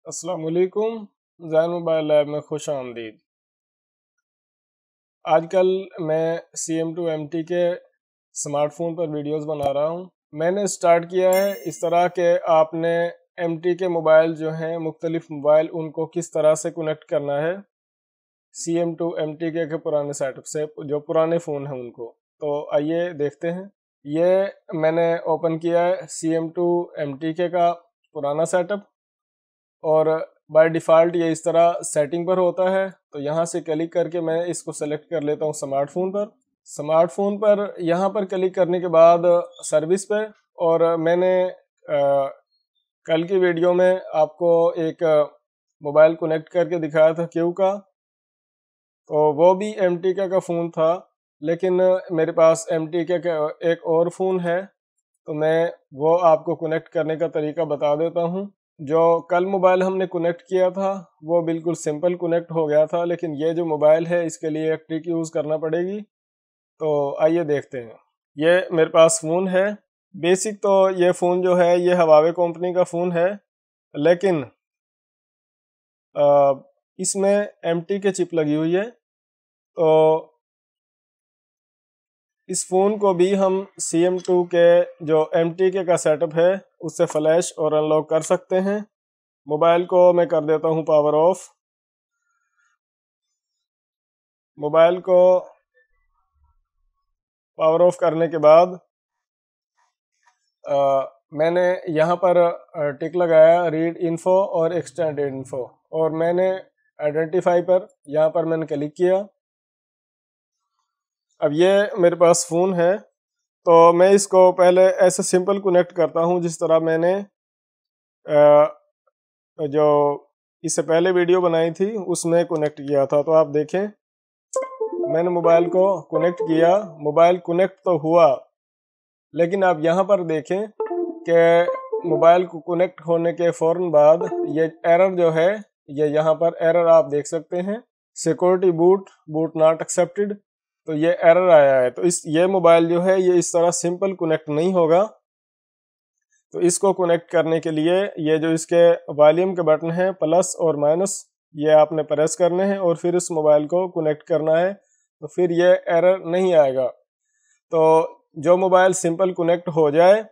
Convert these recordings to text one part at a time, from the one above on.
अस्सलाम वालेकुम। Jain mobile lab में खुश आमदीद। आजकल मैं CM2MT के स्मार्टफोन पर वीडियोस बना रहा हूँ। मैंने स्टार्ट किया है इस तरह के आपने MT के मोबाइल जो हैं मुख्तलिफ मोबाइल उनको किस तरह से कनेक्ट करना है CM2MT के पुराने सेटअप से, जो पुराने फ़ोन हैं उनको। तो आइए देखते हैं। ये मैंने ओपन किया है CM2MT का पुराना सेटअप, और बाय डिफ़ॉल्ट ये इस तरह सेटिंग पर होता है। तो यहाँ से क्लिक करके मैं इसको सेलेक्ट कर लेता हूँ स्मार्टफोन पर यहाँ पर क्लिक करने के बाद सर्विस पे। और मैंने कल की वीडियो में आपको एक मोबाइल कनेक्ट करके दिखाया था क्यू का, तो वो भी MT का फ़ोन था, लेकिन मेरे पास MT का एक और फ़ोन है, तो मैं वो आपको कनेक्ट करने का तरीका बता देता हूँ। जो कल मोबाइल हमने कनेक्ट किया था वो बिल्कुल सिंपल कनेक्ट हो गया था, लेकिन ये जो मोबाइल है इसके लिए एक ट्रिक यूज़ करना पड़ेगी। तो आइए देखते हैं। ये मेरे पास फ़ोन है। बेसिक तो ये फ़ोन जो है ये हवावे कंपनी का फ़ोन है, लेकिन इसमें MT के चिप लगी हुई है। तो इस फ़ोन को भी हम CM2 के जो MT का सेटअप है उससे फ्लैश और अनलॉक कर सकते हैं। मोबाइल को मैं कर देता हूँ पावर ऑफ। मोबाइल को पावर ऑफ करने के बाद मैंने यहाँ पर टिक लगाया रीड इन्फो और एक्सटेंडेड इन्फो, और मैंने आइडेंटिफाई पर यहाँ पर मैंने क्लिक किया। अब ये मेरे पास फ़ोन है, तो मैं इसको पहले ऐसे सिंपल कनेक्ट करता हूँ जिस तरह मैंने जो इससे पहले वीडियो बनाई थी उसमें कनेक्ट किया था। तो आप देखें, मैंने मोबाइल को कनेक्ट किया, मोबाइल कनेक्ट तो हुआ, लेकिन आप यहाँ पर देखें कि मोबाइल को कनेक्ट होने के फ़ौरन बाद ये एरर जो है, ये यहाँ पर एरर आप देख सकते हैं, सिक्योरिटी बूट नॉट एक्सेप्टेड। तो ये एरर आया है। तो ये मोबाइल जो है ये इस तरह सिंपल कनेक्ट नहीं होगा। तो इसको कनेक्ट करने के लिए ये जो इसके वॉल्यूम के बटन हैं प्लस और माइनस, ये आपने प्रेस करने हैं और फिर इस मोबाइल को कनेक्ट करना है, तो फिर ये एरर नहीं आएगा। तो जो मोबाइल सिंपल कनेक्ट हो जाए,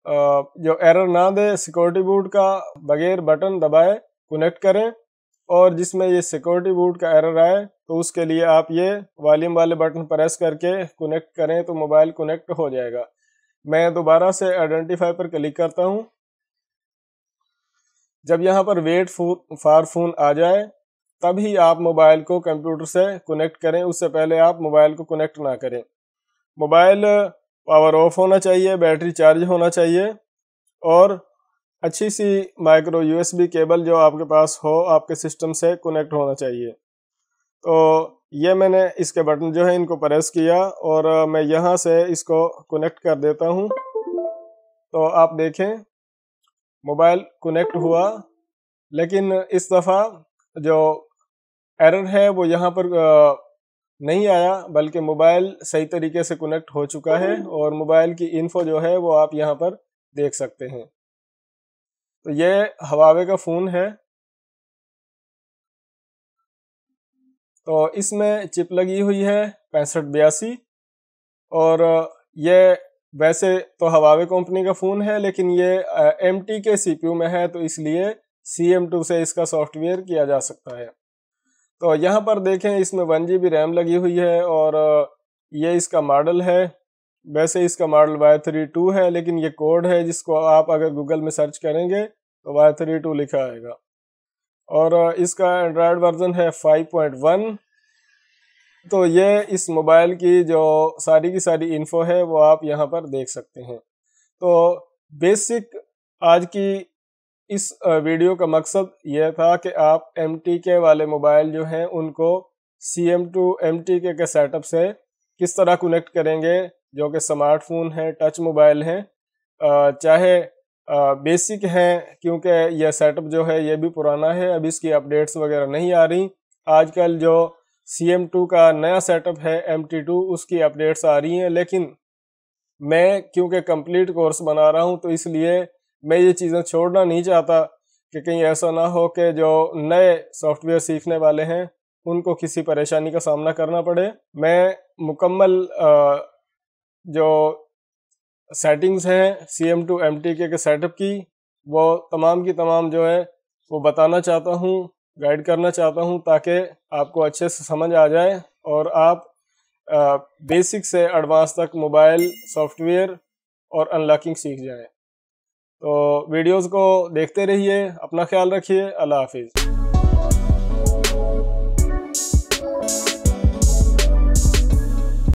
जो एरर ना दे, सिक्योरिटी बूट का बगैर बटन दबाए कनेक्ट करें, और जिसमें ये सिक्योरिटी बूट का एरर आए तो उसके लिए आप ये वॉल्यूम वाले बटन प्रेस करके कनेक्ट करें तो मोबाइल कनेक्ट हो जाएगा। मैं दोबारा से आइडेंटिफाई पर क्लिक करता हूं। जब यहाँ पर वेट फॉर फोन आ जाए तभी आप मोबाइल को कंप्यूटर से कनेक्ट करें, उससे पहले आप मोबाइल को कनेक्ट ना करें। मोबाइल पावर ऑफ होना चाहिए, बैटरी चार्ज होना चाहिए, और अच्छी सी माइक्रो USB केबल जो आपके पास हो आपके सिस्टम से कनेक्ट होना चाहिए। तो ये मैंने इसके बटन जो है इनको प्रेस किया और मैं यहाँ से इसको कनेक्ट कर देता हूँ। तो आप देखें मोबाइल कनेक्ट हुआ, लेकिन इस दफ़ा जो एरर है वो यहाँ पर नहीं आया, बल्कि मोबाइल सही तरीके से कनेक्ट हो चुका है और मोबाइल की इन्फो जो है वो आप यहाँ पर देख सकते हैं। तो ये हवावे का फ़ोन है। तो इसमें चिप लगी हुई है 6582, और ये वैसे तो हवावे कंपनी का फ़ोन है, लेकिन ये MT के CPU में है, तो इसलिए CM2 से इसका सॉफ्टवेयर किया जा सकता है। तो यहाँ पर देखें इसमें 1GB रैम लगी हुई है, और ये इसका मॉडल है। वैसे इसका मॉडल Y32 है, लेकिन ये कोड है जिसको आप अगर गूगल में सर्च करेंगे तो Y32 लिखा आएगा। और इसका एंड्रॉयड वर्जन है 5.1। तो ये इस मोबाइल की जो सारी की सारी इन्फो है वो आप यहाँ पर देख सकते हैं। तो बेसिक आज की इस वीडियो का मकसद ये था कि आप MT के वाले मोबाइल जो हैं उनको CM2 MT के सेटअप से किस तरह कनेक्ट करेंगे, जो कि स्मार्टफोन है, टच मोबाइल हैं, चाहे बेसिक हैं, क्योंकि यह सेटअप जो है ये भी पुराना है, अब इसकी अपडेट्स वगैरह नहीं आ रही। आजकल जो CM2 का नया सेटअप है MT2 उसकी अपडेट्स आ रही हैं, लेकिन मैं क्योंकि कंप्लीट कोर्स बना रहा हूं तो इसलिए मैं ये चीज़ें छोड़ना नहीं चाहता। कि कहीं ऐसा ना हो कि जो नए सॉफ्टवेयर सीखने वाले हैं उनको किसी परेशानी का सामना करना पड़े। मैं मुकम्मल जो सेटिंग्स हैं CM2 MTK के सेटअप की, वो तमाम की तमाम जो है वो बताना चाहता हूँ, गाइड करना चाहता हूँ, ताकि आपको अच्छे से समझ आ जाए और आप बेसिक से एडवांस तक मोबाइल सॉफ्टवेयर और अनलॉकिंग सीख जाएं। तो वीडियोस को देखते रहिए, अपना ख्याल रखिए। अल्लाह हाफिज़।